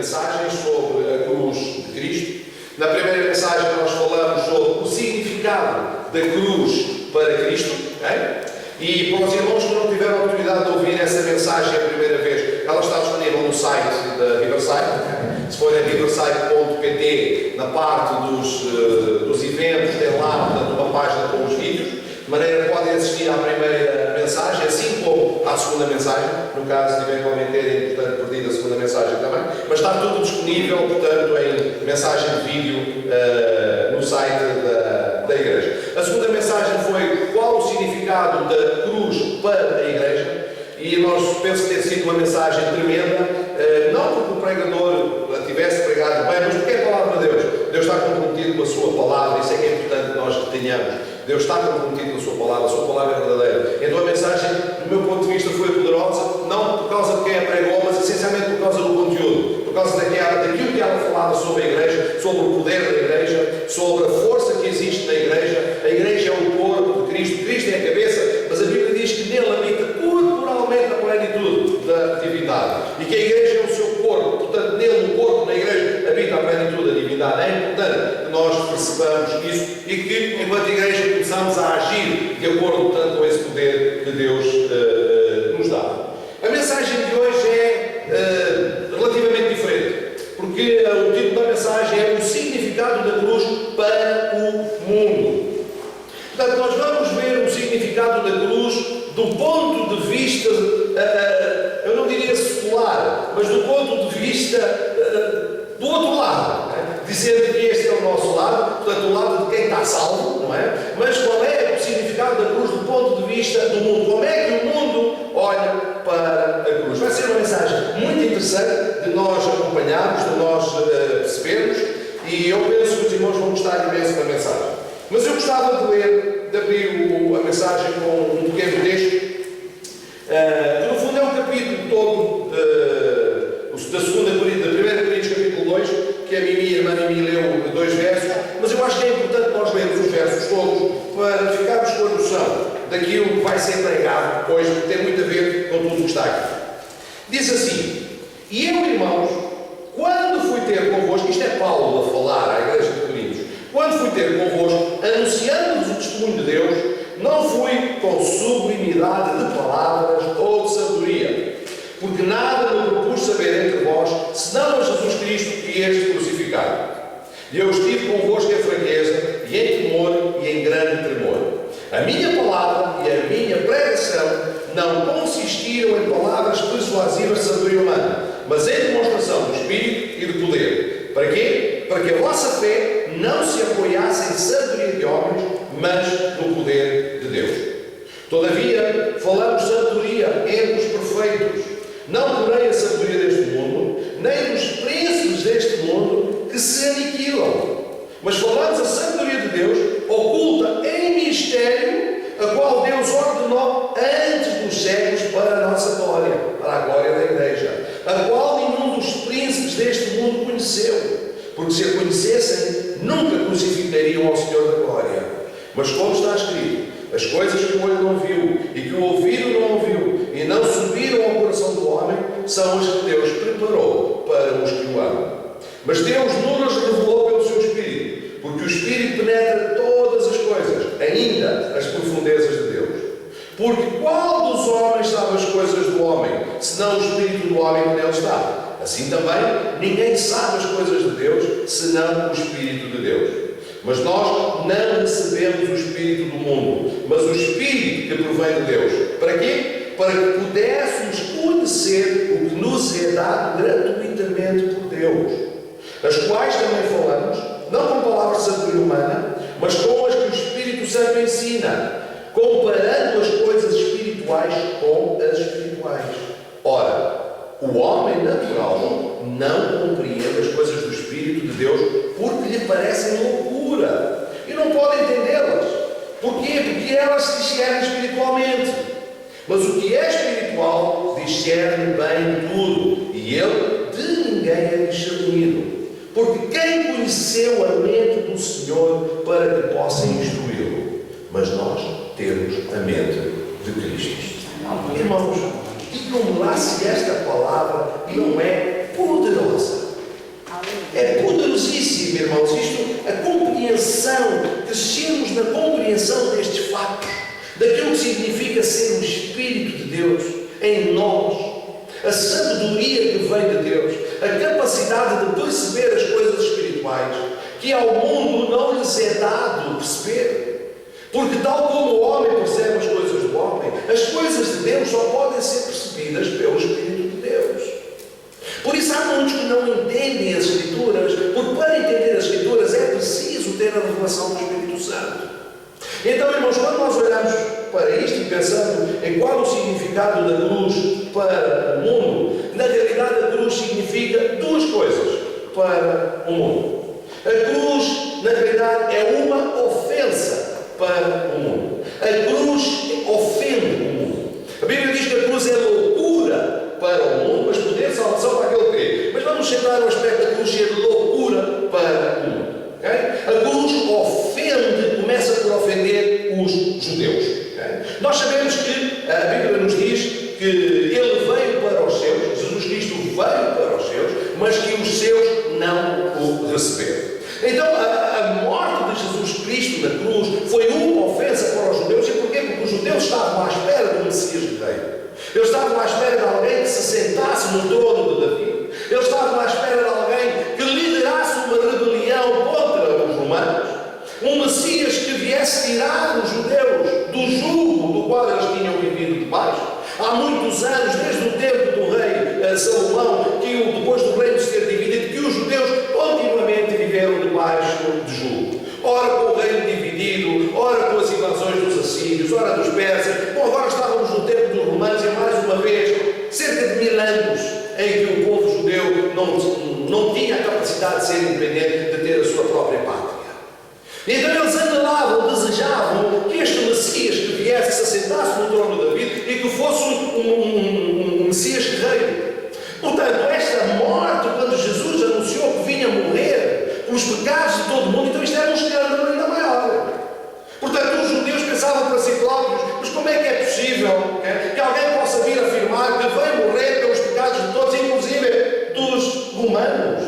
mensagens sobre a cruz de Cristo. Na primeira mensagem nós falamos sobre o significado da cruz para Cristo, okay? E para os irmãos que não tiveram a oportunidade de ouvir essa mensagem a primeira vez, ela está disponível no site da Riverside. Se forem a riverside.pt, na parte dos eventos, tem lá uma página com os vídeos, de maneira que podem assistir à primeira mensagem, assim como à segunda mensagem, no caso de eventualmente terem, portanto, perdido a segunda mensagem também, mas está tudo disponível, portanto, em mensagem de vídeo no site da Igreja. A segunda mensagem foi qual o significado da cruz para a Igreja, e nós penso ter sido uma mensagem tremenda, não porque o pregador a tivesse pregado bem, mas porque é a palavra de Deus. Deus está comprometido com a sua palavra, isso é que é importante que nós retenhamos. Deus está comprometido com a sua palavra é verdadeira. Então a mensagem, do meu ponto de vista, foi poderosa, não por causa de quem a pregou, mas essencialmente por causa do conteúdo, por causa daquilo que ela falava sobre a Igreja, sobre o poder da Igreja, sobre a força que existe na Igreja. A Igreja é o corpo de Cristo, Cristo é a cabeça, mas a Bíblia diz que nele habita corporalmente a plenitude da divindade e que a Igreja é o seu corpo, portanto nele, no corpo, na Igreja, habita a plenitude da divindade. É importante que nós percebamos isso e que, enquanto Igreja, começamos a agir de acordo, portanto, com esse poder que Deus nos dá. A mensagem de hoje é relativamente diferente, porque o título da mensagem é o significado da cruz para o mundo. Portanto, nós vamos ver o significado da cruz do ponto de vista, eu não diria secular, mas do ponto de vista do outro lado, dizendo que este é o nosso lado, portanto o lado de quem está salvo, não é? Mas qual é o significado da cruz do ponto de vista do mundo? Como é que o mundo olha para a cruz? Vai ser uma mensagem muito interessante de nós acompanharmos, de nós percebermos, e eu penso que os irmãos vão gostar imenso da mensagem. Mas eu gostava de ler, de abrir a mensagem com um pequeno texto, que no fundo é um capítulo todo da primeira Coríntios, capítulo 2, que a irmã Mimi leu 2 versos, mas eu acho que é importante nós lermos os versos todos para ficarmos com a noção daquilo que vai ser pregado depois, porque tem muito a ver com tudo o que está aqui. Diz assim: e eu, irmãos, quando fui ter convosco, isto é Paulo a falar à igreja de Coríntios, quando fui ter convosco, anunciando-vos o testemunho de Deus, não fui com sublimidade de palavras ou de sabedoria, porque nada me propus saber entre vós, senão a Jesus Cristo e este crucificado. E eu estive convosco em fraqueza, e em temor, e em grande tremor. A minha palavra e a minha pregação não consistiram em palavras persuasivas de sabedoria humana, mas em demonstração do Espírito e do poder. Para quê? Para que a vossa fé não se apoiasse em sabedoria de homens, mas no poder de Deus. Todavia, falamos sabedoria entre os perfeitos, não porém a sabedoria deste mundo, nem dos príncipes deste mundo que se aniquilam, mas falamos a sabedoria de Deus, oculta em mistério, a qual Deus ordenou antes dos séculos para a nossa glória, para a glória da Igreja, a qual nenhum dos príncipes deste mundo conheceu, porque se a conhecessem, nunca crucificariam ao Senhor da glória. Mas como está escrito, as coisas que o olho não viu e que o ouvido não ouviu e não subiram ao coração do homem, são as que Deus preparou para os que o amam. Mas Deus nos revelou pelo seu Espírito, porque o Espírito penetra todas as coisas, ainda as profundezas de Deus. Porque qual dos homens sabe as coisas do homem, senão o Espírito do homem que nele está? Assim também, ninguém sabe as coisas de Deus, senão o Espírito de Deus. Mas nós não recebemos o Espírito do mundo, mas o Espírito que provém de Deus. Para quê? Para que pudéssemos conhecer o que nos é dado gratuitamente por Deus, as quais também falamos, não com palavras de sabedoria humana, mas com as que o Espírito Santo ensina, comparando as coisas espirituais com as espirituais. Ora, o homem natural não compreende as coisas do Espírito de Deus porque lhe parecem loucura e não pode entendê-las. Porquê? Porque elas se discernem espiritualmente. Mas o que é espiritual discerne bem tudo, e ele de ninguém é discernido. Porque quem conheceu a mente do Senhor para que possa instruí-lo? Mas nós temos a mente de Cristo. Irmãos, digam-me lá se esta palavra não é poderosa. É poderosíssimo, irmãos, a compreensão, crescermos na compreensão destes fatos, daquilo que significa ser o Espírito de Deus em nós, a sabedoria que vem de Deus, a capacidade de perceber as coisas espirituais, que ao mundo não lhes é dado perceber. Porque tal como o homem percebe as coisas do homem, as coisas de Deus só podem ser percebidas pelo Espírito de Deus. Por isso há muitos que não entendem as Escrituras, porque para entender as Escrituras é preciso ter a revelação do Espírito Santo. Então, irmãos, quando nós olhamos para isto e pensamos em qual o significado da cruz para o mundo, na realidade a cruz significa duas coisas para o mundo. A cruz, na realidade, é uma ofensa para o mundo. A cruz ofende o mundo. A Bíblia diz que a cruz é loucura para o mundo, mas poder de salvação para aquele que crê. Mas vamos centrar no aspecto da cruz ser loucura para o mundo. Okay? A cruz ofende, começa por ofender os judeus. Okay? Nós sabemos que a Bíblia nos diz que Ele veio para os seus, Jesus Cristo veio para os seus, mas que os seus não o receberam. Então, a morte de Jesus Cristo na cruz foi uma ofensa para os judeus. E porquê? Porque os judeus estavam à espera do Messias de Rei. Eles estavam à espera de alguém que se sentasse no trono de Davi. Eles estavam à espera de alguém que liderasse uma rebelião contra os romanos. Um Messias que viesse tirar os judeus do jugo do qual eles tinham vivido debaixo. Há muitos anos, desde o tempo do rei Salomão, que depois do reino ser dividido, que os judeus continuamente viveram debaixo de jugo. Ora com o reino dividido, ora com as invasões dos assírios, ora dos persas. Bom, agora estávamos no tempo dos romanos e mais uma vez, cerca de 1000 anos, em que o povo judeu não tinha a capacidade de ser independente, de ter a sua própria pátria. Então eles anelavam, desejavam que este Messias que viesse, se assentasse no trono de Davi e que fosse um Messias guerreiro. Portanto, esta morte, quando Jesus anunciou que vinha morrer pelos pecados de todo o mundo, então isto era um escândalo ainda maior. Portanto, os judeus pensavam para si próprios, mas como é que é possível que alguém possa vir afirmar que vai morrer pelos pecados de todos, inclusive dos romanos?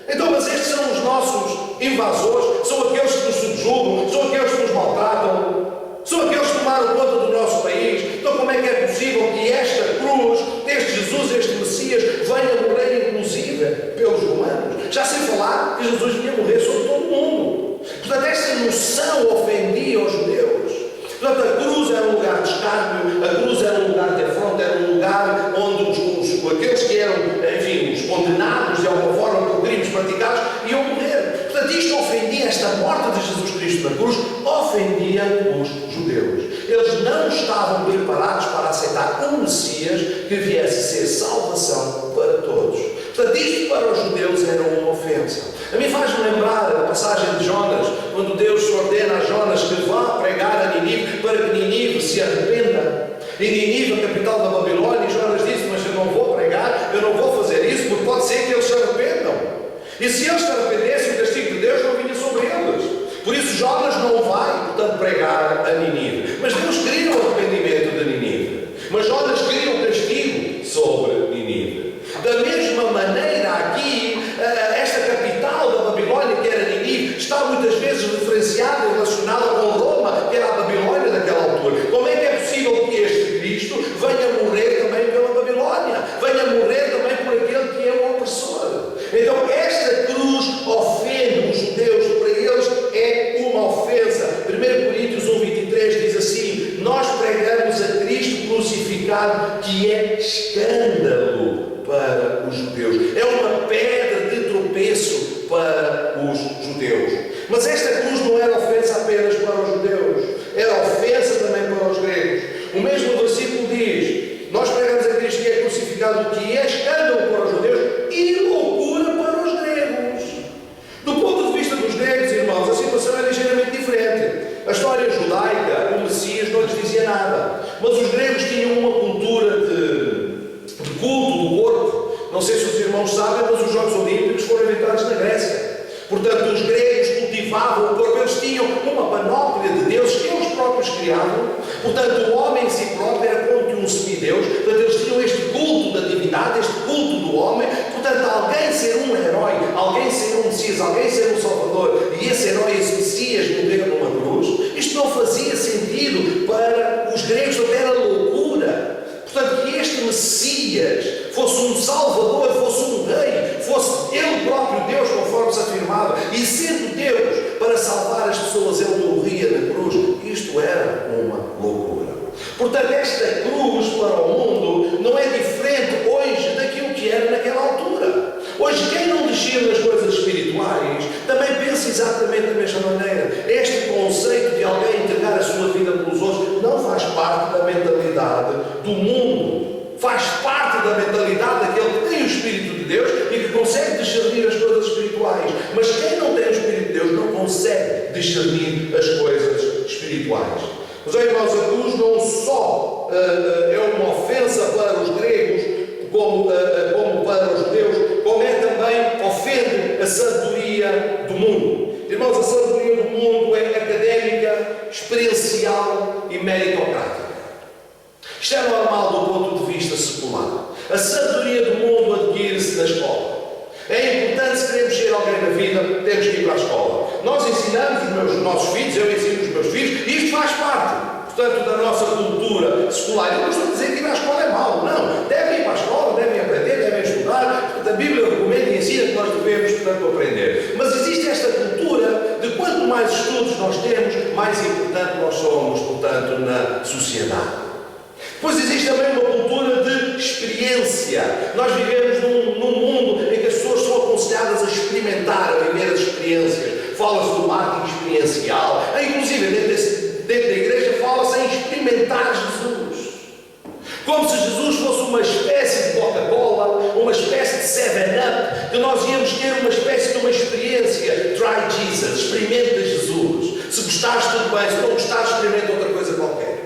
Então, mas estes são os nossos invasores, são aqueles que nos subjugam, são aqueles que nos maltratam, são aqueles que tomaram conta do nosso país. Então como é que é possível que esta cruz, este Jesus, este Messias, venha morrer inclusive pelos romanos? Já sem falar que Jesus vinha morrer sobre todo o mundo. Portanto, esta noção ofendia os judeus. Portanto, a cruz era um lugar de escárnio, a cruz era um lugar de afronta, era um lugar onde aqueles que eram, enfim, os condenados de alguma forma por crimes praticados, iam morrer. Portanto, isto ofendia, esta morte de Jesus Cristo na cruz, ofendia os judeus. Eles não estavam preparados para aceitar um Messias que viesse ser salvação para todos. Portanto, isto para os judeus era uma ofensa. A mim faz-me lembrar a passagem de Jonas, quando Deus ordena a Jonas que vá pregar a Ninive para que Ninive se arrependa. E Ninive, a capital da Babilônia, e Jonas disse: mas eu não vou pregar, eu não vou fazer isso, porque pode ser que eles se arrependam. E se eles se arrependessem, o castigo de Deus não vinha sobre eles. Por isso Jonas não vai, portanto, pregar a Ninive. Mas Deus queria o arrependimento de Ninive. Mas Jonas queria o castigo sobre Ninive. Da mesma maneira aqui, esta capital da Babilônia, que era Ninive, está muitas vezes diferenciada e relacionada com Roma, que era a Babilônia daquela altura. Como é que é possível que este Cristo venha morrer também pela Babilônia? Venha morrer também por aquele que é o opressor? Então esta cruz ofende os judeus, para eles é uma ofensa. 1 Coríntios 1:23 diz assim: nós pregamos a Cristo crucificado, que é escândalo para os judeus, é uma pedra de tropeço para os judeus. Mas esta cruz não era ofensa apenas para os judeus, era ofensa também para os gregos. O mesmo versículo diz: nós pregamos a Cristo que é crucificado, que é escândalo para os judeus e loucura para os gregos. Do ponto de vista dos gregos, irmãos, a situação é ligeiramente diferente. A história judaica, o Messias não lhes dizia nada, mas os gregos tinham uma cultura de culto do corpo. Não sei se os irmãos sabem, mas os Jogos Olímpicos foram inventados na Grécia. Portanto, os gregos cultivavam o corpo, eles tinham uma panóplia de deuses que eles próprios criavam. Portanto, o homem em si próprio era como que um semideus. Portanto, eles tinham este culto da divindade, este culto do homem. Portanto, alguém ser um herói, alguém ser um Messias, alguém ser um Salvador, e esse herói, esse Messias morrer numa cruz, isto não fazia sentido para os gregos, até era loucura. Portanto, que este Messias fosse um Salvador, fosse um Rei, fosse Ele próprio Deus, conforme se afirmava, e sendo Deus, para salvar as pessoas, Ele morria na cruz, isto era uma loucura. Portanto, esta cruz para o mundo não é diferente hoje daquilo que era naquela altura. Hoje, quem não descia nas coisas espirituais também pensa exatamente da mesma maneira. Este conceito de alguém entregar a sua vida pelos outros não faz parte da mentalidade do mundo. Faz parte da mentalidade daquele que tem o Espírito de Deus e que consegue discernir as coisas espirituais. Mas quem não tem o Espírito de Deus não consegue discernir as coisas espirituais. Mas, irmãos, a cruz não só é uma ofensa para os gregos, como para os judeus, como é também ofende a sabedoria do mundo. Irmãos, a sabedoria do mundo é académica, experiencial e meritocrática. Isto é normal do ponto de vista secular. A sabedoria do mundo adquire-se na escola. É importante, se queremos ser alguém na vida, temos que ir para a escola. Nós ensinamos os nossos filhos, eu ensino os meus filhos, e isto faz parte, portanto, da nossa cultura secular. Eu não estou a dizer que ir à escola é mau, não. Devem ir para a escola, devem aprender, devem estudar. Portanto, a Bíblia recomenda e ensina que nós devemos, portanto, aprender. Mas existe esta cultura de quanto mais estudos nós temos, mais importante nós somos, portanto, na sociedade. Depois existe também uma cultura de experiência. Nós vivemos num mundo em que as pessoas são aconselhadas a experimentar, a viver as experiências. Fala-se do marketing experiencial. Inclusive, dentro da igreja, fala-se em experimentar Jesus. Como se Jesus fosse uma espécie de Coca-Cola, uma espécie de 7-Up, que nós íamos ter uma espécie de uma experiência. Try Jesus, experimenta Jesus. Se gostares, tudo bem. Se não gostares, experimenta outra coisa qualquer.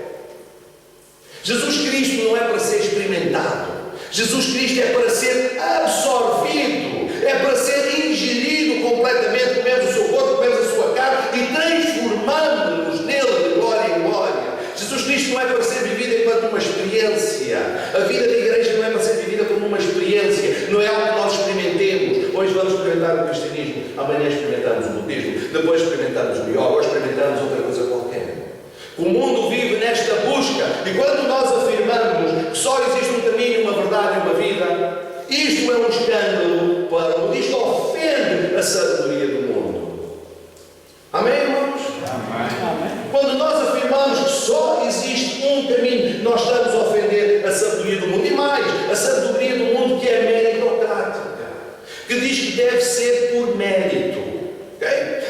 Jesus Cristo não é para ser experimentado. Jesus Cristo é para ser absorvido. É para ser ingerido completamente. Comemos o seu corpo, comemos a sua carne e transformando-nos nele de glória em glória. Jesus Cristo não é para ser vivido enquanto uma experiência. A vida da igreja não é para ser vivida como uma experiência. Não é algo que nós experimentemos. Hoje vamos experimentar o cristianismo. Amanhã experimentamos o budismo. Depois experimentamos o yoga. Hoje experimentamos outra coisa qualquer. O mundo vive nesta busca, e quando nós afirmamos que só existe um caminho, uma verdade e uma vida, isto é um escândalo para o mundo. Isto ofende a sabedoria do mundo. Amém, irmãos? Amém. Quando nós afirmamos que só existe um caminho, nós estamos a ofender a sabedoria do mundo. E mais, a sabedoria do mundo que é meritocrática, que diz que deve ser por mérito.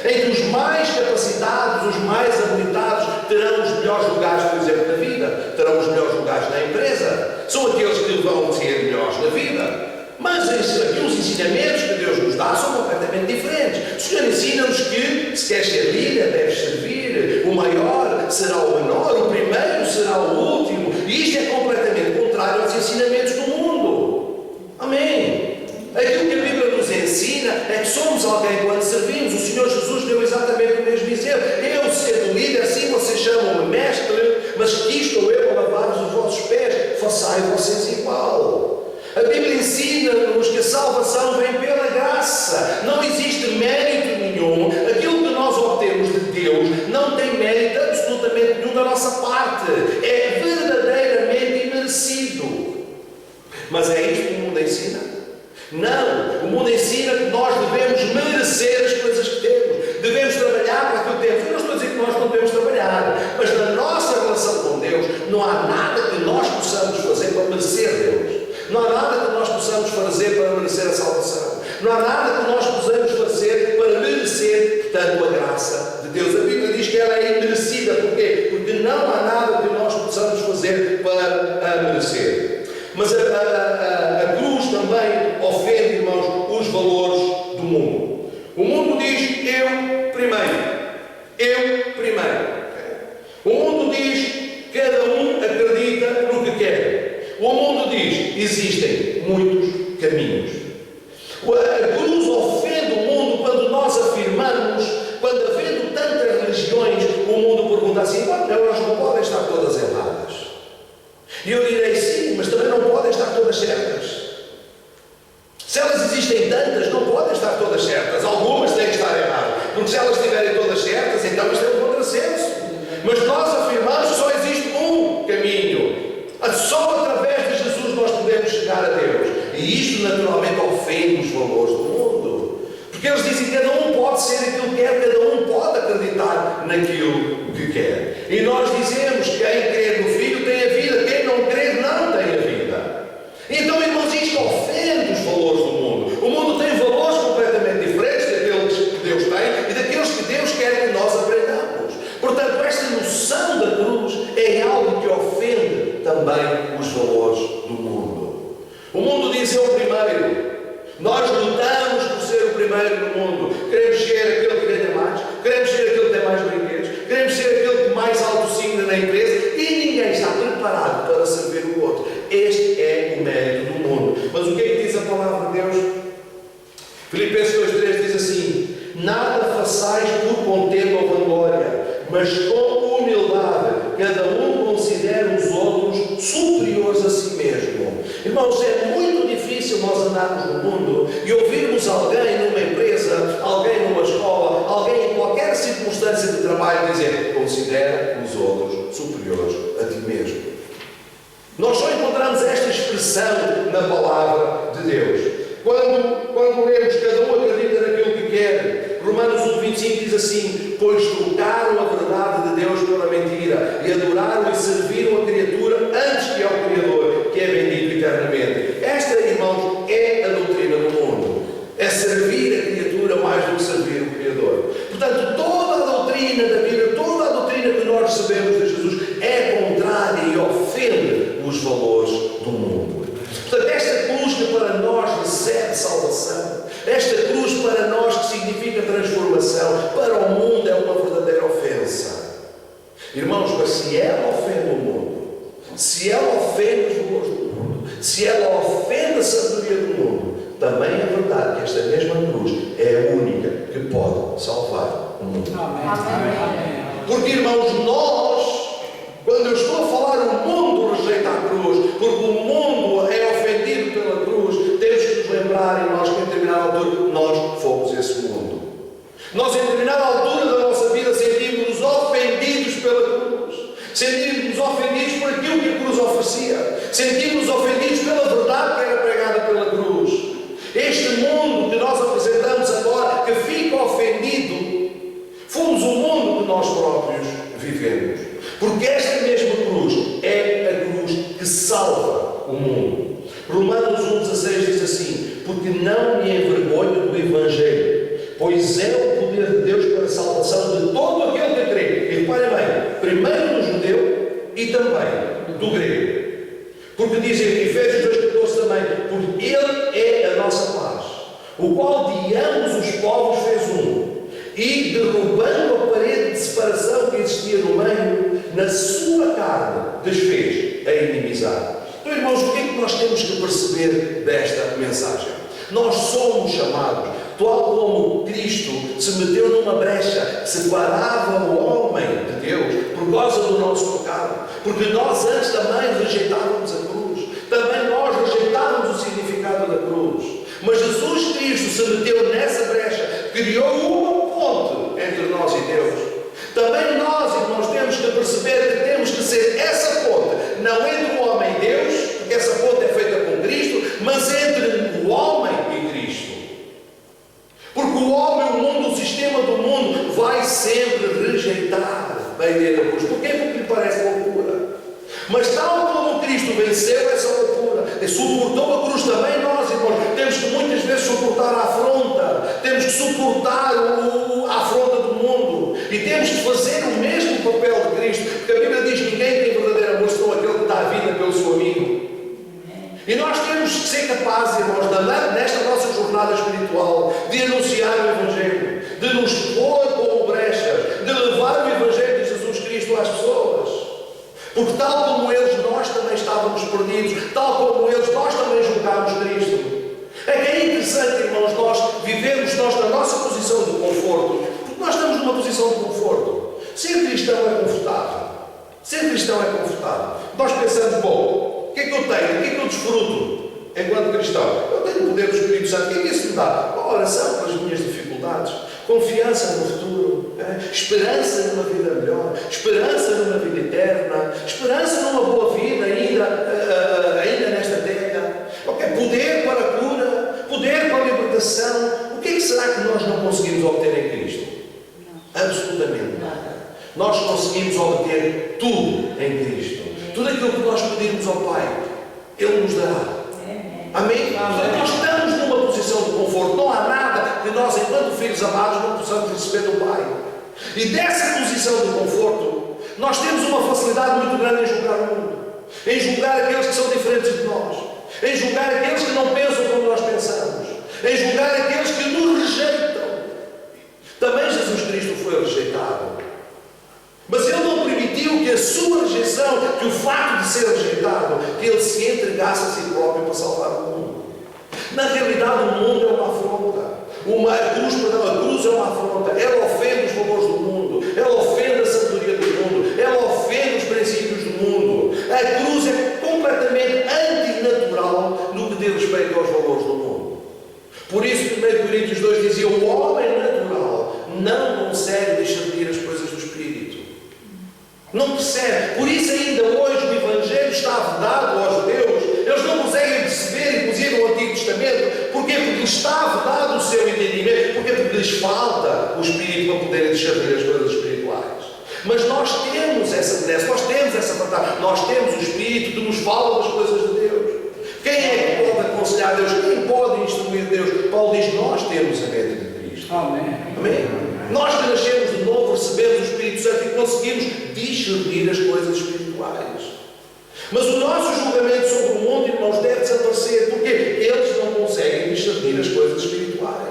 Em que os mais capacitados, os mais habilitados terão os melhores lugares, por exemplo, na vida, terão os melhores lugares na empresa, são aqueles que vão ser melhores na vida. Mas aqui os ensinamentos que Deus nos dá são completamente diferentes. O Senhor ensina-nos que, se queres ser líder, deves servir, o maior será o menor, o primeiro será o último, e isto é completamente contrário aos ensinamentos do mundo. Amém? Aquilo que a Bíblia nos ensina é que somos alguém quando servimos. O Senhor Jesus deu exatamente o mesmo exemplo. Eu, sendo líder, assim vocês chamam-me mestre, mas que estou eu a lavar-vos os vossos pés, façai vocês igual. A Bíblia ensina-nos que a salvação vem pela graça. Não existe mérito nenhum. Aquilo que nós obtemos de Deus não tem mérito absolutamente nenhum da nossa parte. É verdadeiramente imerecido. Mas é isto que o mundo ensina? Não, o mundo ensina que nós devemos merecer as coisas que temos, devemos trabalhar para aquilo que temos. Eu não estou a dizer que nós não devemos trabalhar, mas na nossa relação com Deus não há nada que nós possamos fazer para merecer Deus, não há nada que nós possamos fazer para merecer a salvação, não há nada que nós possamos fazer para merecer, portanto, a graça de Deus. A Bíblia diz que ela é imerecida. Porquê? Porque não há nada que nós possamos fazer para a merecer. Mas a cruz também ofende, irmãos, os valores do mundo. O mundo diz eu primeiro. Eu primeiro. O mundo diz cada um acredita no que quer. O mundo diz existem muitos caminhos. A cruz ofende o mundo quando nós afirmamos, quando havendo tantas religiões, o mundo pergunta assim: elas não podem estar todas erradas. E eu direi sim, mas também não podem estar todas certas. Se elas Mas nós afirmamos que só existe um caminho. Só através de Jesus nós podemos chegar a Deus. E isto naturalmente ofende os valores do mundo. Porque eles dizem que cada um pode ser aquilo que quer, cada um pode acreditar naquilo que quer. E nós dizemos que quem crê no Filho tem a vida, quem não crê não tem a vida. Então, irmãos, isto ofende os valores do mundo. O mundo tem valores completamente diferentes daqueles que Deus tem e daqueles que Deus quer que nós aprendamos. Portanto, esta noção da cruz é algo que ofende também os valores do mundo. O mundo diz: eu primeiro. Nós lutamos por ser o primeiro no mundo. Queremos ser aquele que ganha mais, queremos ser aquele que tem mais brinquedos, queremos ser aquele que mais alto signa na empresa, e ninguém está preparado para servir o outro. Este é o mérito do mundo. Mas o que é que diz a palavra de Deus? Filipenses 2,3 diz assim: nada façais por contenda ou vanglória, mas com humildade cada um considere os outros superiores a si mesmo. Irmãos, é muito difícil nós andarmos no mundo e ouvirmos alguém numa empresa, alguém numa escola, alguém em qualquer circunstância de trabalho dizer: considera os outros superiores a ti mesmo. Nós só encontramos esta expressão na palavra de Deus. Quando lemos cada um acredita naquilo que quer, Romanos 1,25 diz assim: pois trocaram a verdade de Deus pela mentira e adoraram e serviram a criatura antes que ao Criador, que é bendito eternamente. Esta, irmãos, é a doutrina do mundo. É servir a criatura mais do que servir o Criador. Portanto, toda a doutrina da Bíblia, toda a doutrina que nós recebemos de Jesus é contrária e ofende os valores do mundo. Portanto, esta cruz que para nós recebe salvação, esta cruz para nós que significa transformação, para o mundo é uma verdadeira ofensa. Irmãos, mas se ela ofende o mundo, se ela ofende os valores do mundo, se ela ofende a sabedoria do mundo, também é verdade que esta mesma cruz é a única que pode salvar o mundo. Amém. Porque, irmãos, nós, quando eu estou a falar o mundo rejeita a cruz, porque o mundo é ofendido pela cruz, temos que nos lembrar, irmãos, que em determinada altura nós fomos esse mundo. Nós, em determinada altura da nossa vida, sentimos-nos ofendidos pela cruz. Sentimos-nos ofendidos por aquilo que a cruz oferecia. Sentimos-nos ofendidos pela verdade que era pregada pela cruz. Este mundo que nós apresentamos agora, que fica ofendido, fomos o mundo que nós próprios vivemos. Porque esta mesma cruz é a cruz que salva o mundo. Romanos 1,16 diz assim: porque não me envergonho do Evangelho, pois é o poder de Deus para a salvação de todo aquele que crê. E reparem bem, primeiro do judeu e também do grego. Porque diz em Efésios 2,14 também: porque Ele é a nossa paz, o qual de ambos os povos fez um, e derrubando a parede de separação que existia no meio, na sua carne desfez a inimizade. Então, irmãos, o que é que nós temos que perceber desta mensagem? Nós somos chamados, tal como Cristo se meteu numa brecha que separava o homem de Deus por causa do nosso pecado, porque nós antes também rejeitávamos a cruz, também nós rejeitávamos o significado da cruz, mas Jesus Cristo se meteu nessa brecha, criou uma ponte entre nós e Deus. Também nós, irmãos, temos que perceber que temos que ser essa ponte, não entre o homem e Deus, porque essa ponte é feita com Cristo, mas entre o homem e Cristo. Porque o homem, o mundo, o sistema do mundo vai sempre rejeitar a ideia da cruz. Porquê? Porque lhe parece loucura. Mas tal como Cristo venceu essa loucura e suportou a cruz, também nós, irmãos, temos que muitas vezes suportar a afronta, temos que suportar a afronta do mundo e temos que fazer o mesmo papel de Cristo, porque a Bíblia diz que ninguém tem verdadeiro amor senão aquele que dá a vida pelo seu amigo. E nós temos que ser capazes, irmãos, nesta nossa jornada espiritual, de anunciar o Evangelho, de nos pôr como brechas, de levar o Evangelho de Jesus Cristo às pessoas. Porque tal como eles, nós também estávamos perdidos, tal como eles, nós também julgámos Cristo. É que é interessante, irmãos, nós vivemos na nossa posição de conforto, porque nós estamos numa posição de conforto. Ser cristão é confortável. Ser cristão é confortável. Nós pensamos, bom, o que é que eu tenho? O que é que eu desfruto enquanto cristão? Eu tenho o poder do Espírito Santo. O que é que isso me dá? Uma oração para as minhas dificuldades, confiança no futuro, Esperança numa vida melhor, esperança numa vida eterna, esperança numa boa vida ainda nesta terra. Poder para a cura, poder para a libertação. O que é que será que nós não conseguimos obter em Cristo? Absolutamente nada. Nós conseguimos obter tudo em Cristo. Tudo aquilo que nós pedirmos ao Pai, Ele nos dará. Amém? Portanto, nós estamos numa posição de conforto. Não há nada que nós, enquanto filhos amados, não possamos receber do Pai. E dessa posição de conforto, nós temos uma facilidade muito grande em julgar o mundo, em julgar aqueles que são diferentes de nós, em julgar aqueles que não pensam como nós pensamos, em julgar aqueles que nos rejeitam. Também Jesus Cristo foi rejeitado, mas Ele não permitiu que a sua rejeição, que o facto de ser rejeitado, que Ele se entregasse a si próprio para salvar o mundo. Na realidade, o mundo é uma afronta. A cruz é uma afronta. Ela ofende os valores do mundo, ela ofende a sabedoria do mundo, ela ofende os princípios do mundo. A cruz é completamente antinatural no que diz respeito aos valores do mundo. Por isso, 1 Coríntios 2 dizia: o homem natural não consegue discernir as coisas do Espírito. Não percebe. Por isso ainda hoje o Evangelho está vedado aos judeus. Eles não conseguem perceber, inclusive no Antigo Testamento. Porquê? Porque lhes está vedado o seu entendimento. Porquê? Porque lhes falta o Espírito para poderem discernir as coisas espirituais. Mas nós temos essa benesse, nós temos essa vantagem. Nós temos o Espírito que nos fala das coisas de Deus. Quem é que pode aconselhar Deus? Quem pode instruir Deus? Paulo diz: nós temos a mente de Cristo. Amém. Amém? Nós que nascemos de novo, recebemos o Espírito Santo e conseguimos discernir as coisas espirituais. Mas o nosso julgamento sobre o mundo, irmãos, deve desaparecer, porque eles não conseguem discernir as coisas espirituais.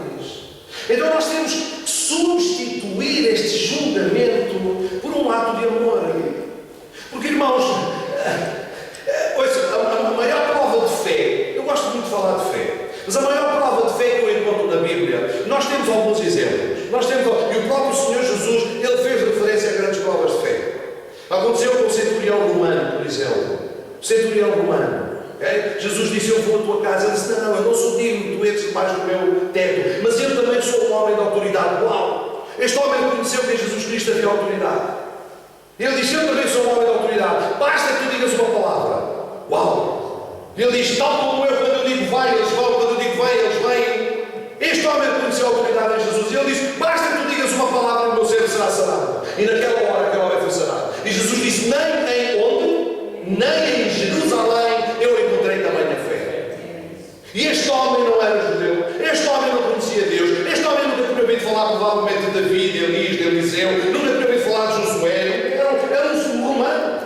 Então nós temos que substituir este julgamento por um ato de amor. Porque, irmãos, a maior prova de fé, eu gosto muito de falar de fé, mas a maior prova de fé que eu encontro na Bíblia, nós temos alguns exemplos. E o próprio Senhor Jesus, Ele fez referência a grandes provas de fé. Aconteceu com o centurião romano, por exemplo. O centurião romano. Okay? Jesus disse: eu vou à tua casa. Ele disse: não, eu não sou digno, tu entres debaixo do meu teto. Mas eu também sou um homem de autoridade. Uau! Este homem reconheceu que em Jesus Cristo havia autoridade. Ele disse: eu também sou um homem de autoridade. Basta que tu digas uma palavra. Uau! Ele diz: tal como eu, quando eu digo vai, eles vão. Quando eu digo vem, eles vêm. Este homem reconheceu a autoridade em Jesus. E ele disse: basta que tu digas uma palavra, o meu servo será sarado. E naquela hora, aquele homem foi sarado. E Jesus disse: nem em onde, nem em Jerusalém, eu encontrei tamanha fé. E este homem não era judeu. Este homem não conhecia Deus. Este homem nunca tinha ouvido falar, provavelmente, de David, de Elias, de Eliseu. Nunca tinha ouvido falar de Josué. Era um romano.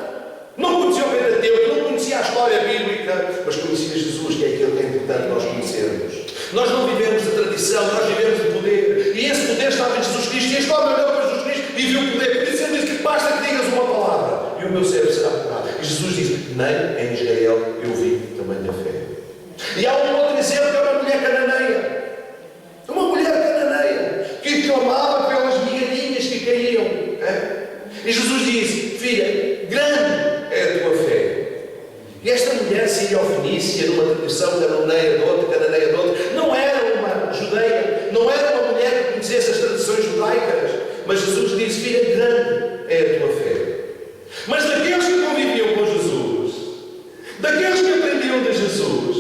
Não conhecia o Pentateuco, não conhecia a história bíblica, mas conhecia Jesus, que é aquilo que é importante nós conhecermos. Nós não vivemos de tradição, nós vivemos de poder. E esse poder estava em Jesus Cristo. E este homem olhou para Jesus Cristo e viu o poder. Por isso ele disse: basta que digas uma palavra e o meu servo será curado. E Jesus disse: nem em Israel eu vi tamanha fé. E há um outro exemplo, que é uma mulher cananeia. Uma mulher cananeia que clamava pelas migalhinhas que caíam. E Jesus disse: filha, grande é a tua fé. E esta mulher sírio-fenícia, numa tradição cananeia de outra, não era uma judeia, não era uma mulher que conhecesse as tradições judaicas, mas Jesus disse: filha, grande é a tua fé. Mas daqueles que conviviam com Jesus, daqueles que aprendiam de Jesus,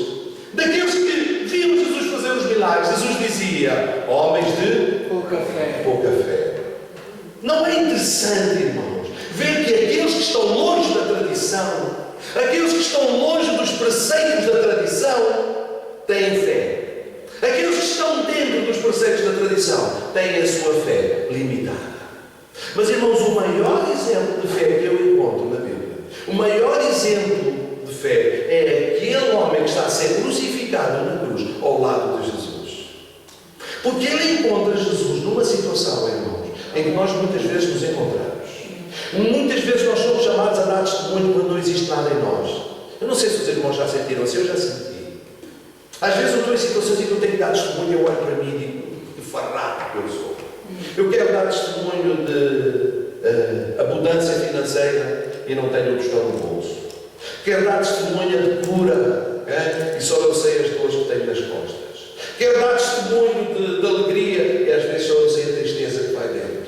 daqueles que viam Jesus fazer os milagres, Jesus dizia: homens de Pouca fé. pouca fé. Não é interessante, irmãos, ver que aqueles que estão longe da tradição, aqueles que estão longe dos preceitos da tradição, têm fé. Aqueles que estão dentro dos preceitos da tradição têm a sua fé limitada. Mas, irmãos, o maior exemplo de fé que eu encontro na Bíblia, o maior exemplo de fé é aquele homem que está a ser crucificado na cruz ao lado de Jesus. Porque ele encontra Jesus numa situação, irmãos, em que nós muitas vezes nos encontramos. Muitas vezes nós somos chamados a dar testemunho quando não existe nada em nós. Eu não sei se os irmãos já sentiram assim, eu já senti. Às vezes eu estou em situações em que eu tenho que dar testemunho, eu olho para mim e digo: que farrapo que eu sou. Eu quero dar testemunho de abundância financeira e não tenho um tostão no bolso. Quero dar testemunho de cura e só eu sei as dores que tenho nas costas. Quero dar testemunho de alegria e às vezes só eu sei a tristeza que vai dentro.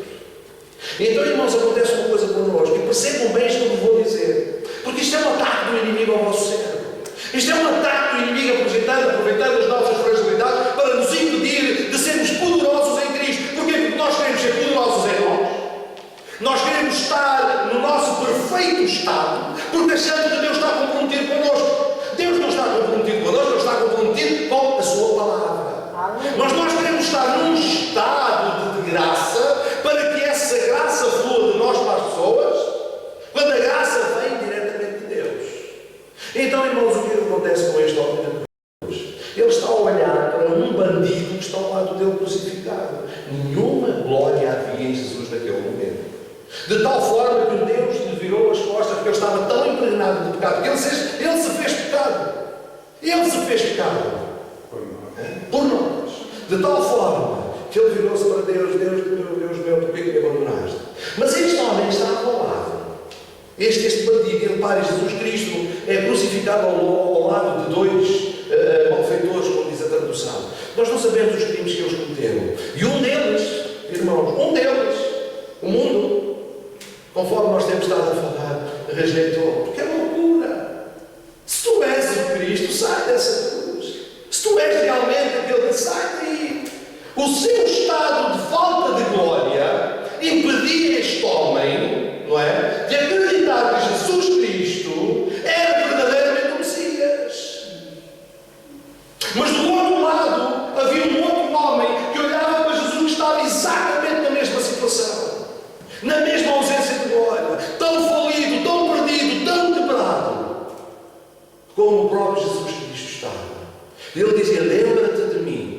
Então, irmãos, acontece uma coisa connosco, e percebam bem isto que eu vos vou dizer, porque isto é um ataque do inimigo ao vosso cérebro. Isto é um ataque do inimigo aproveitando as nossas fragilidades para nos impedir de sermos poderosos em Cristo. Porquê? Porque nós queremos ser poderosos em nós. Nós queremos estar no nosso perfeito estado, porque achamos que Deus está comprometido connosco. Deus não está comprometido connosco, Deus está comprometido com a sua palavra. Mas nós queremos estar num estado de graça, para que essa graça flua de nós para as pessoas, quando a graça vem diretamente de Deus. Então, irmãos, o que acontece com este homem da cruz? Ele está a olhar para um bandido que está ao lado dele crucificado. Nenhuma glória havia em Jesus naquele momento. De tal forma que Deus lhe virou as costas, porque ele estava tão impregnado de pecado, que ele se fez pecado. Ele se fez pecado. Por nós. De tal forma que ele virou-se para Deus: Deus meu, por que me abandonaste? Mas este homem está ao lado. Este bandido, ele para, Jesus Cristo é crucificado ao lado de dois malfeitores, como diz a tradução. Nós não sabemos os crimes que eles cometeram. E um deles, irmãos, o mundo, conforme nós temos estado a falar, rejeitou. Porque é loucura. Se tu és o Cristo, sai dessa cruz. Se tu és realmente aquele que sai daí. O seu estado de falta de glória impedia este homem, não é, de acreditar que Jesus Cristo era verdadeiramente o Messias. Mas do outro lado havia um outro homem que olhava para Jesus, que estava exatamente na mesma situação, na mesma ausência de glória, tão falido, tão perdido, tão quebrado, como o próprio Jesus Cristo estava. Ele dizia: lembra-te de mim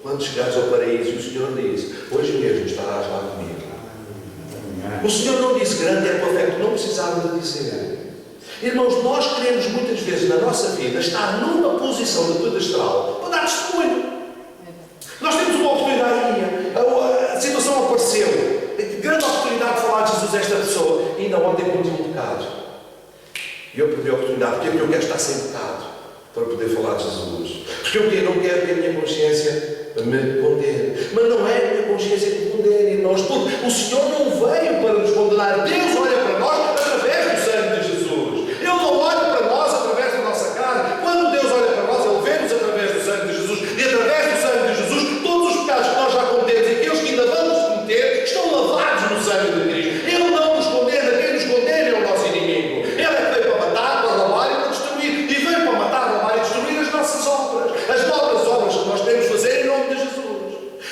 quando chegares ao paraíso. E o Senhor disse: hoje mesmo estarás lá comigo. O Senhor não disse: grande é a tua fé, que não precisava de dizer. Irmãos, nós queremos muitas vezes na nossa vida estar numa posição de pedestral para dar testemunho. Nós temos uma oportunidade, a situação apareceu, grande oportunidade de falar de Jesus a esta pessoa. Ainda ontem cometi um pecado e eu perdi a oportunidade. Porque eu quero estar sem pecado para poder falar de Jesus. Porque eu não quero que a minha consciência me condene. Mas não é a minha consciência que me condene, irmãos, porque o Senhor não veio para nos condenar. Deus olha para nós através do sangue de Jesus. Ele não olha para nós através da nossa carne. Quando Deus olha para nós, Ele vê-nos através do sangue de Jesus. E através do sangue de Jesus, todos os pecados que nós já cometemos e aqueles que ainda vamos cometer estão lavados no sangue de Cristo. Ele não nos condena. Quem nos condena é o nosso inimigo. Ele é que veio para matar, para roubar e para destruir. E veio para matar, roubar e destruir as nossas obras. As novas obras que nós queremos fazer em nome de Jesus.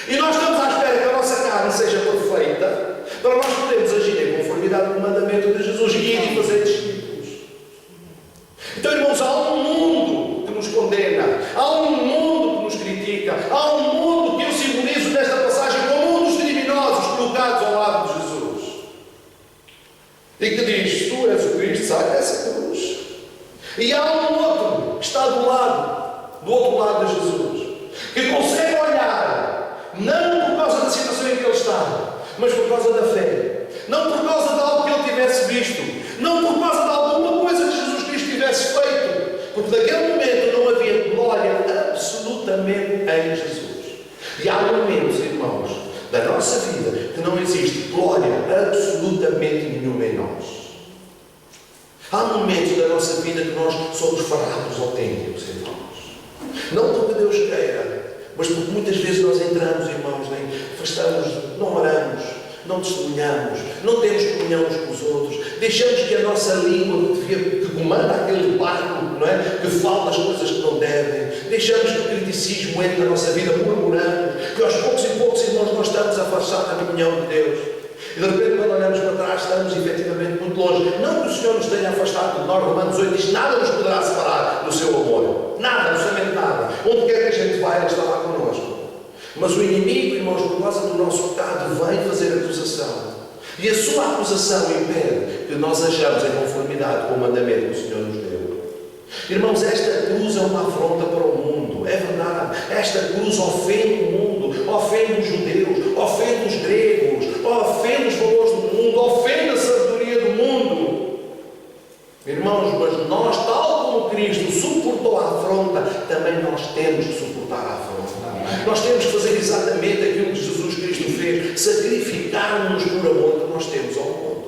E nós estamos à espera que a nossa carne seja perfeita para nós podermos agir em conformidade com o mandamento de Jesus e ir e fazer discípulos. Então, irmãos, há um mundo que nos condena, há um mundo que nos critica, há um mundo que eu simbolizo nesta passagem como um dos criminosos colocados ao lado de Jesus. E que diz: tu és o Cristo, sai dessa cruz. E há um outro que está do outro lado de Jesus, que consegue olhar, não por causa da situação em que ele está, mas por causa da fé. Não por causa de algo que ele tivesse visto, não por causa de alguma coisa que Jesus Cristo tivesse feito, porque naquele momento não havia glória absolutamente em Jesus. E há momentos, irmãos, da nossa vida que não existe glória absolutamente nenhuma em nós. Há momentos da nossa vida que nós somos farrapos autênticos, irmãos. Não porque Deus queira, mas porque muitas vezes nós entramos, irmãos, afastamos, não oramos, não testemunhamos, não temos comunhão uns com os outros, deixamos que a nossa língua que comanda aquele barco, não é? Que fala as coisas que não devem, deixamos que o criticismo entre na nossa vida, murmurando, que aos poucos e poucos, irmãos, nós estamos a afastar da comunhão de Deus. E de repente, quando olhamos para trás, estamos efetivamente muito longe. Não que o Senhor nos tenha afastado de nós. Romanos 8 diz: nada nos poderá separar do seu amor. Nada, absolutamente nada. Onde quer que a gente vá, Ele está lá connosco. Mas o inimigo, irmãos, por causa do nosso pecado, vem fazer acusação. E a sua acusação impede que nós ajamos em conformidade com o mandamento que o Senhor nos deu. Irmãos, esta cruz é uma afronta para o mundo. É verdade. Esta cruz ofende o mundo, ofende os judeus, ofende os gregos, ofende os valores do mundo, ofende a sabedoria do mundo. Irmãos, mas nós, tal como Cristo suportou a afronta, também nós temos que suportar a afronta. Nós temos que fazer exatamente aquilo que Jesus Cristo Cristo fez, sacrificar-nos por amor que nós temos ao mundo.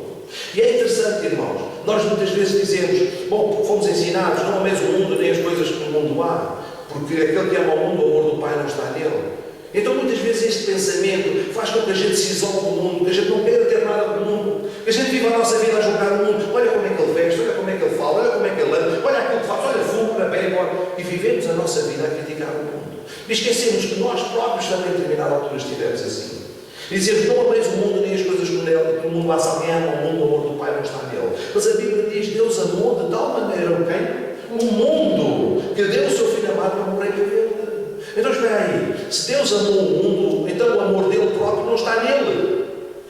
E é interessante, irmãos, nós muitas vezes dizemos, bom, fomos ensinados, não ameis o mundo nem as coisas que no mundo há, porque aquele que ama o mundo, o amor do Pai não está nele. Então muitas vezes este pensamento faz com que a gente se isole do mundo, que a gente não queira ter nada do mundo, que a gente viva a nossa vida a julgar o mundo. Olha como é que ele veste, olha como é que ele fala, olha como é que ele anda, olha aquilo que faz, olha fumo, na pé embora. E vivemos a nossa vida a criticar o mundo. E esquecemos que nós próprios também em determinada altura estivemos assim. E dizemos, não ameis o mundo nem as coisas que no mundo há. Se alguém ama o mundo, o amor do Pai não está nele. Mas a Bíblia diz, Deus amou de tal maneira quem? O mundo, que deu o seu Filho amado para morrer por ele. Então espera aí, se Deus amou o mundo, então o amor dele próprio não está nele.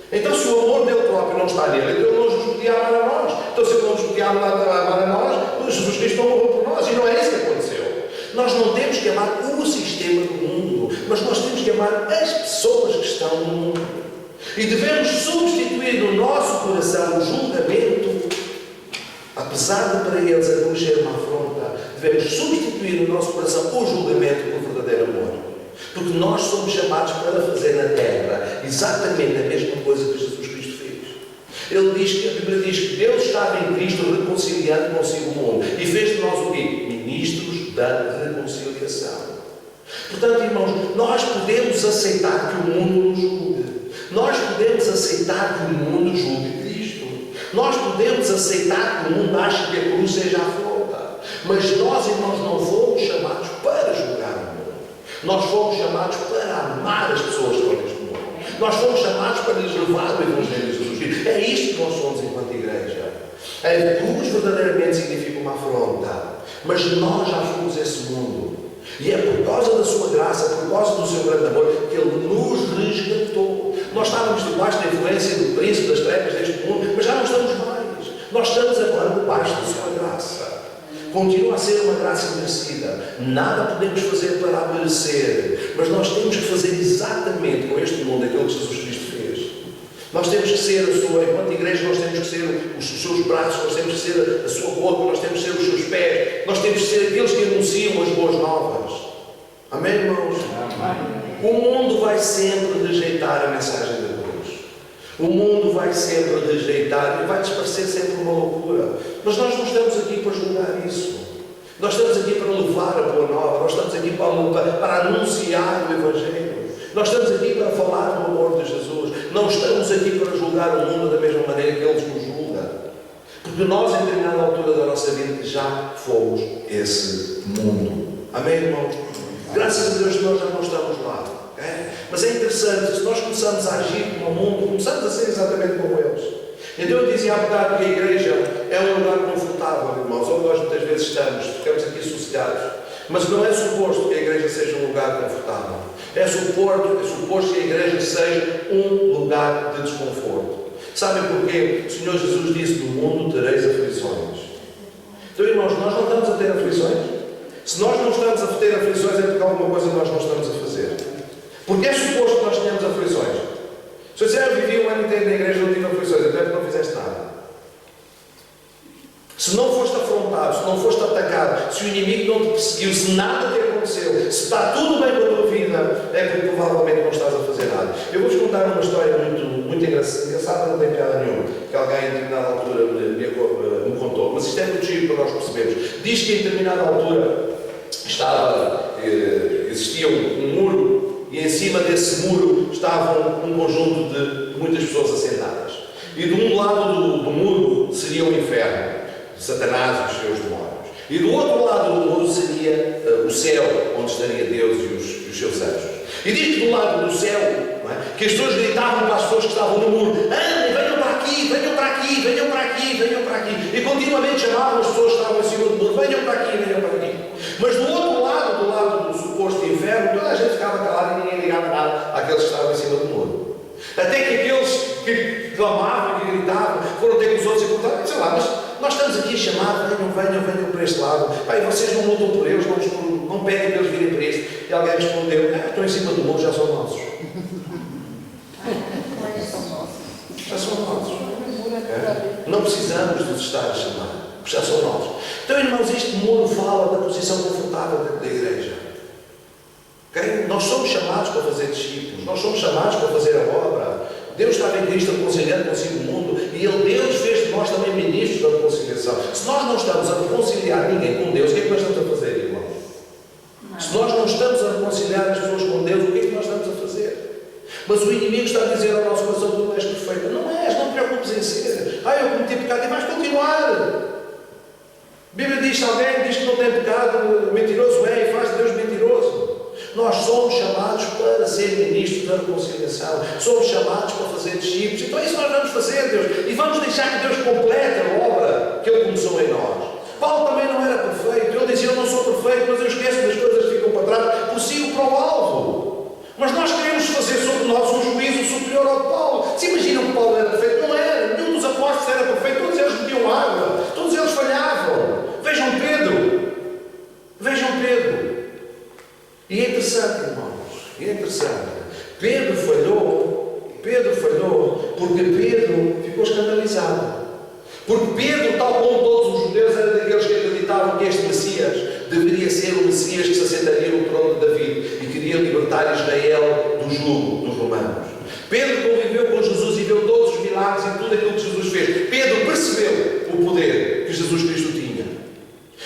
Então se o amor dele próprio não está nele, então ele não nos podia amar a nós. Então se ele não nos podia amar a nós, Jesus Cristo não morreu por nós. E não é isso que aconteceu. Nós não temos que amar o sistema do mundo, mas nós temos que amar as pessoas que estão no mundo. E devemos substituir no nosso coração o julgamento, apesar de para eles a cruz ser uma afronta, devemos substituir no nosso coração o julgamento por verdadeiro amor. Porque nós somos chamados para fazer na terra exatamente a mesma coisa que Jesus Cristo fez. Ele diz que, a Bíblia diz que Deus estava em Cristo reconciliando consigo o mundo. E fez de nós o quê? Ministros da reconciliação. Portanto, irmãos, nós podemos aceitar que o mundo nos julgue. Nós podemos aceitar que o mundo julgue Cristo. Nós podemos aceitar que o mundo ache que a cruz seja afronta. Mas nós, irmãos, não fomos chamados para julgar o mundo. Nós fomos chamados para amar as pessoas que estão neste mundo. Nós fomos chamados para lhes levar o Evangelho de Jesus Cristo. É isto que nós somos enquanto igreja. A cruz verdadeiramente significa uma afronta. Mas nós já fomos esse mundo. E é por causa da sua graça, por causa do seu grande amor, que Ele nos resgatou. Nós estávamos debaixo da influência do príncipe das trevas deste mundo, mas já não estamos mais. Nós estamos agora debaixo da sua graça. Continua a ser uma graça merecida. Nada podemos fazer para a merecer, mas nós temos que fazer exatamente com este mundo aquilo que Jesus Cristo fez. Nós temos que ser a sua, enquanto igreja, nós temos que ser os seus braços, nós temos que ser a sua boca, nós temos que ser os seus pés, nós temos que ser aqueles que anunciam as boas novas. Amém, irmãos? Amém. O mundo vai sempre rejeitar a mensagem da cruz. O mundo vai sempre rejeitar e vai parecer sempre uma loucura. Mas nós não estamos aqui para julgar isso. Nós estamos aqui para levar a boa nova. Nós estamos aqui para anunciar o Evangelho. Nós estamos aqui para falar do amor de Jesus. Não estamos aqui para julgar o mundo da mesma maneira que eles nos julgam. Porque nós, em determinada altura da nossa vida, já fomos esse mundo. Amém, irmãos? Graças a Deus que nós já não estamos lá. Okay? Mas é interessante, se nós começamos a agir como o mundo, começamos a ser exatamente como eles. Então eu dizia há bocado que a igreja é um lugar confortável, irmãos, onde nós muitas vezes ficamos aqui sossegados. Mas não é suposto que a igreja seja um lugar confortável. É suposto que a igreja seja um lugar de desconforto. Sabem porquê? O Senhor Jesus disse, no mundo tereis aflições. Então, irmãos, nós não estamos a ter aflições. Se nós não estamos a ter aflições, é porque alguma coisa nós não estamos a fazer. Porque é suposto que nós tenhamos aflições. Se eu disser, eu vivi um ano inteiro na igreja e não tive aflições, até porque não fizeste nada. Se não foste afrontado, se não foste atacado, se o inimigo não te perseguiu, se nada te aconteceu, se está tudo bem com a tua vida, é porque provavelmente não estás a fazer nada. Eu vou-vos contar uma história muito engraçada, não tem piada nenhuma, que alguém em determinada altura me contou, mas isto é muito giro para nós percebermos. Diz que em determinada altura existia um muro e em cima desse muro estava um conjunto de muitas pessoas assentadas. E de um lado do muro seria o inferno, Satanás e os seus demónios. E do outro lado do muro seria o céu, onde estaria Deus e os seus anjos. E diz que do lado do céu, não é, que as pessoas gritavam para as pessoas que estavam no muro: andem, venham para aqui, venham para aqui, venham para aqui, venham para aqui. E continuamente chamavam as pessoas que estavam em cima do muro: venham para aqui, venham para aqui. Mas do outro lado, do lado do suposto inferno, toda a gente ficava calada e ninguém ligava nada àqueles que estavam em cima do muro. Até que aqueles que clamavam, que gritavam, foram ter com os outros e perguntaram: sei lá, mas nós estamos aqui a chamar, venham para este lado. Pai, vocês não lutam por eles, não pedem para eles virem para este. E alguém respondeu: estão em cima do muro, já são nossos. Já são nossos. Não precisamos de estar a chamar, porque já são nossos. Então, irmãos, este muro fala da posição confortável dentro da igreja. Okay? Nós somos chamados para fazer discípulos, nós somos chamados para fazer a obra. Deus estava em Cristo reconciliando consigo o mundo e Deus fez de nós também ministros da reconciliação. Se nós não estamos a reconciliar ninguém com Deus, o que é que nós estamos a fazer, irmãos? Se nós não estamos a reconciliar as pessoas com Deus, o que é que nós estamos a fazer? Mas o inimigo está a dizer ao nosso coração: tu não és perfeito. Não és, não te preocupes em ser. Eu cometi pecado e vais continuar. A Bíblia diz: se alguém diz que não tem pecado, mentiroso é e faz de Deus mentiroso. Nós somos chamados para ser ministros da reconciliação. Somos chamados para fazer discípulos. Então é isso que nós vamos fazer, Deus. E vamos deixar que Deus complete a obra que Ele começou em nós. Paulo também não era perfeito. Ele dizia: eu não sou perfeito, mas eu esqueço das coisas que ficam para trás, prossigo para o alvo. Mas nós queremos fazer sobre nós um juízo superior ao de Paulo. Se imaginam que Paulo era perfeito? Não era. Nenhum dos apóstolos era perfeito. Todos eles bebiam água. Todos eles falhavam. Vejam Pedro. Vejam Pedro. E é interessante, irmãos. E é interessante. Pedro falhou porque Pedro ficou escandalizado. Porque Pedro, tal como todos os judeus, era daqueles que acreditavam que este Messias deveria ser o Messias que se assentaria no trono de David e queria libertar Israel do jugo dos romanos. Pedro conviveu com Jesus e viu todos os milagres e tudo aquilo que Jesus fez. Pedro percebeu o poder que Jesus Cristo tinha.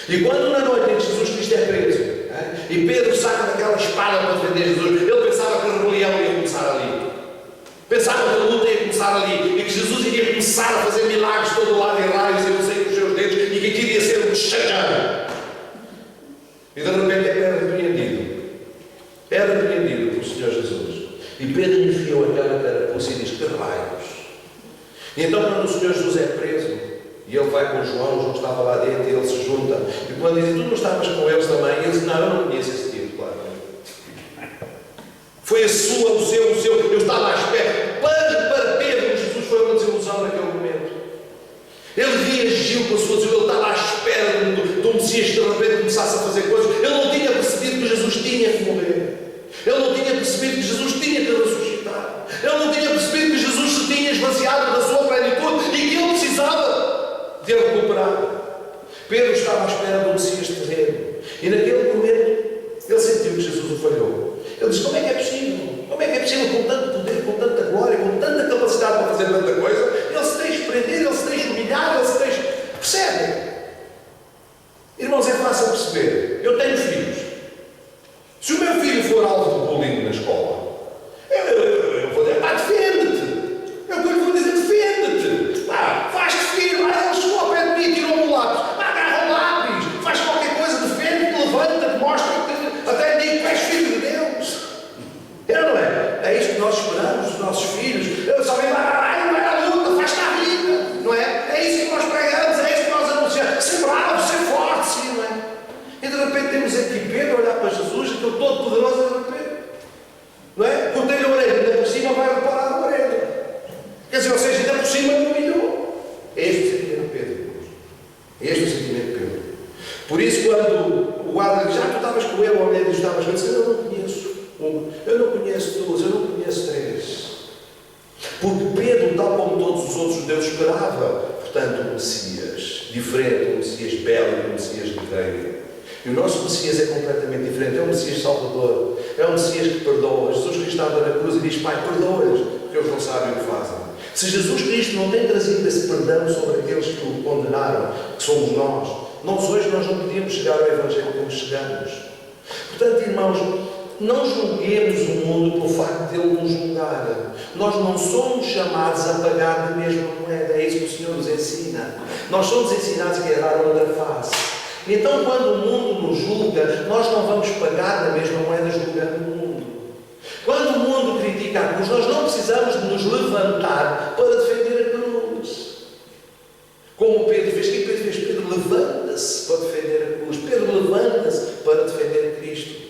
E quando na noite em que Jesus Cristo é preso, e Pedro saca daquela espada para defender Jesus, ele pensava que a rebelião ia começar ali. Pensava que a luta ia começar ali e que Jesus iria começar a fazer milagres todo o lado em raios e não sei com os seus dedos e que aquilo ia ser um chajão. E de repente é repreendido. É repreendido pelo Senhor Jesus. E Pedro enfiou aquela carapuça e diz: que raios. E então quando o Senhor Jesus é preso e ele vai com João estava lá dentro e ele se junta. E quando dizem: tu não estavas com eles também? E ele diz: não, eu não conheço esse tipo, claro. Foi a sua, o seu, eu estava à espera. Para Pedro, Jesus foi uma desilusão naquele momento. Ele reagiu com a sua desilusão, ele estava à espera de um Messias que de repente começasse a fazer coisas. Ele não tinha percebido que Jesus tinha que morrer. Ele não tinha percebido que Jesus tinha que ressuscitar. Ele não tinha percebido que Jesus se tinha esvaziado da sua plenitude e que ele precisava de recuperar. Pedro estava à espera de um Messias terreno. E naquele momento, ele sentiu que Jesus o falhou. Ele disse: como é que é possível? Como é que é possível com tanto poder, com tanta glória, com tanta capacidade para fazer tanta coisa? Ele se deixa prender, ele se deixa humilhar, ele se deixa... Percebem? Irmãos, é fácil perceber. Eu tenho filhos. Se o meu filho for alvo de bullying na escola, eu vou dizer: defende-te. É o que eu lhe vou dizer: defende-te. Faz-te filho. Ele chegou ao pé de mim e tirou-me o lápis. Agarra o lápis. Faz qualquer coisa, defende-te, levanta-te, mostra-te. Até digo que és filho de Deus. É ou não é? É isto que nós esperamos dos nossos filhos. Eles sabem: vai à luta, faz-te à vida. Não é? É isso que nós pregamos, é isso que nós anunciamos. Ser bravo, ser forte, sim, não é? E de repente temos aqui Pedro a olhar para Jesus, aquele todo poderoso, de repente. Não é? Cortei-lhe a orelha, ainda por cima vai reparar a orelha. Quer dizer, ou seja, ainda por cima me humilhou. É este o sentimento de Pedro. É este o sentimento de Pedro. Por isso, quando o guarda diz: tu estavas com ele, ou a mulher diz: estavas com ele, eu não conheço um, eu não conheço duas, eu não conheço três. Porque Pedro, tal como todos os outros judeus, esperava, portanto, um Messias diferente, um Messias belo, um Messias guerreiro. E o nosso Messias é completamente diferente. É um Messias salvador. É um Messias que perdoa. Jesus Cristo estava na cruz e diz: Pai, perdoa-lhes, porque eles não sabem o que fazem. Se Jesus Cristo não tem trazido esse perdão sobre aqueles que o condenaram, que somos nós hoje nós não podíamos chegar ao Evangelho como chegamos. Portanto, irmãos, não julguemos o mundo pelo facto de ele nos julgar. Nós não somos chamados a pagar da mesma moeda. É isso que o Senhor nos ensina. Nós somos ensinados a dar outra face. Então, quando o mundo nos julga, nós não vamos pagar da mesma moeda julgando o mundo. Quando o mundo critica a cruz, nós não precisamos de nos levantar para defender a cruz. Como Pedro fez. O que Pedro fez? Pedro levanta-se para defender a cruz. Pedro levanta-se para defender Cristo.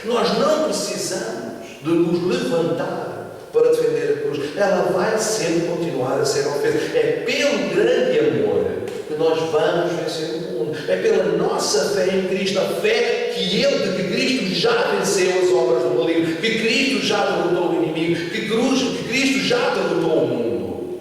Nós não precisamos de nos levantar para defender a cruz. Ela vai sempre continuar a ser ofensa. É pelo grande amor que nós vamos vencer o mundo. É pela nossa fé em Cristo, a fé de que Cristo já venceu as obras do maligno, que Cristo já derrotou o inimigo, que Cristo já derrotou o mundo.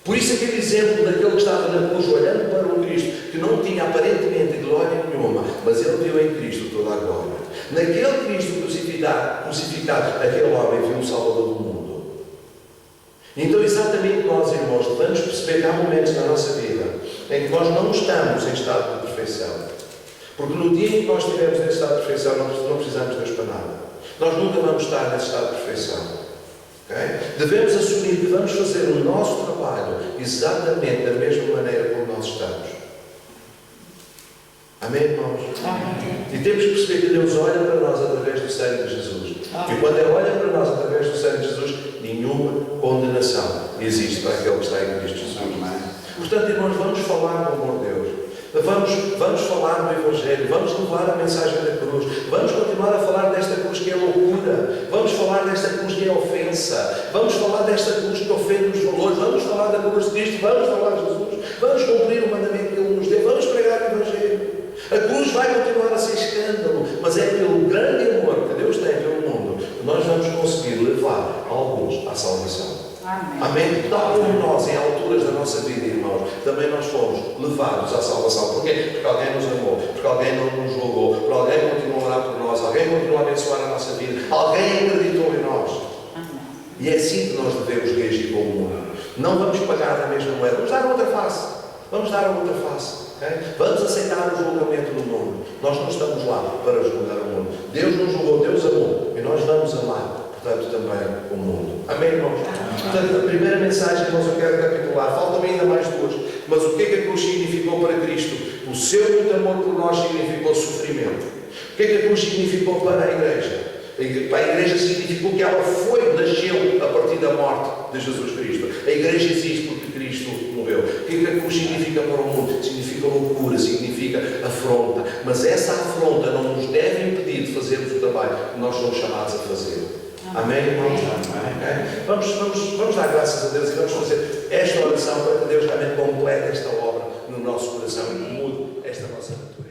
Por isso aquele exemplo daquele que estava na cruz olhando para um Cristo que não tinha aparentemente glória nenhuma, mas ele viu em Cristo toda a glória. Naquele Cristo crucificado, aquele homem viu o Salvador do mundo. Então, exatamente nós, irmãos, devemos perceber que há momentos na nossa vida em que nós não estamos em estado de perfeição. Porque no dia em que nós estivermos nesse estado de perfeição, nós não precisamos de Deus para nada. Nós nunca vamos estar nesse estado de perfeição. Okay? Devemos assumir que vamos fazer o nosso trabalho exatamente da mesma maneira como nós estamos. Amém, irmãos? Amém. E temos que perceber que Deus olha para nós através do sangue de Jesus. E quando Ele olha para nós através do sangue de Jesus, nenhuma condenação existe para aquele que está em Cristo Jesus. Portanto, irmãos, vamos falar do amor de Deus. Vamos falar do Evangelho, vamos levar a mensagem da cruz, vamos continuar a falar desta cruz que é loucura, vamos falar desta cruz que é ofensa, vamos falar desta cruz que ofende os valores, vamos falar da cruz de Cristo, vamos falar de Jesus, vamos cumprir o mandamento que Ele nos deu, vamos pregar o Evangelho. A cruz vai continuar a ser escândalo, mas é pelo grande amor que Deus tem pelo mundo que nós vamos conseguir levar alguns à salvação. Amém. Amém? Tal como nós, em alturas da nossa vida, irmãos, também nós fomos levados à salvação. Porquê? Porque alguém nos amou, porque alguém não nos julgou, porque alguém continuou a orar por nós, alguém continuou a abençoar a nossa vida, alguém acreditou em nós. Amém. E é assim que nós devemos reagir com o mundo. Não vamos pagar na mesma moeda, vamos dar a outra face. Vamos dar a outra face. Okay? Vamos aceitar o julgamento do mundo. Nós não estamos lá para julgar o mundo. Deus nos julgou, Deus amou. E nós vamos amar, portanto, também o mundo. Amém, irmãos? Portanto, a primeira mensagem, irmãos, eu quero recapitular. Faltam ainda mais duas. Mas o que é que a cruz significou para Cristo? O seu muito amor por nós significou sofrimento. O que é que a cruz significou para a igreja? Para a igreja significou que ela nasceu a partir da morte de Jesus Cristo. A igreja existe porque Cristo morreu. O que é que a cruz significa para o mundo? Significa loucura, significa afronta. Mas essa afronta não nos deve impedir de fazermos o trabalho que nós somos chamados a fazer. Amém, irmãos? Amém. Vamos dar graças a Deus e vamos fazer esta oração para que Deus realmente complete esta obra no nosso coração e mude esta nossa natureza.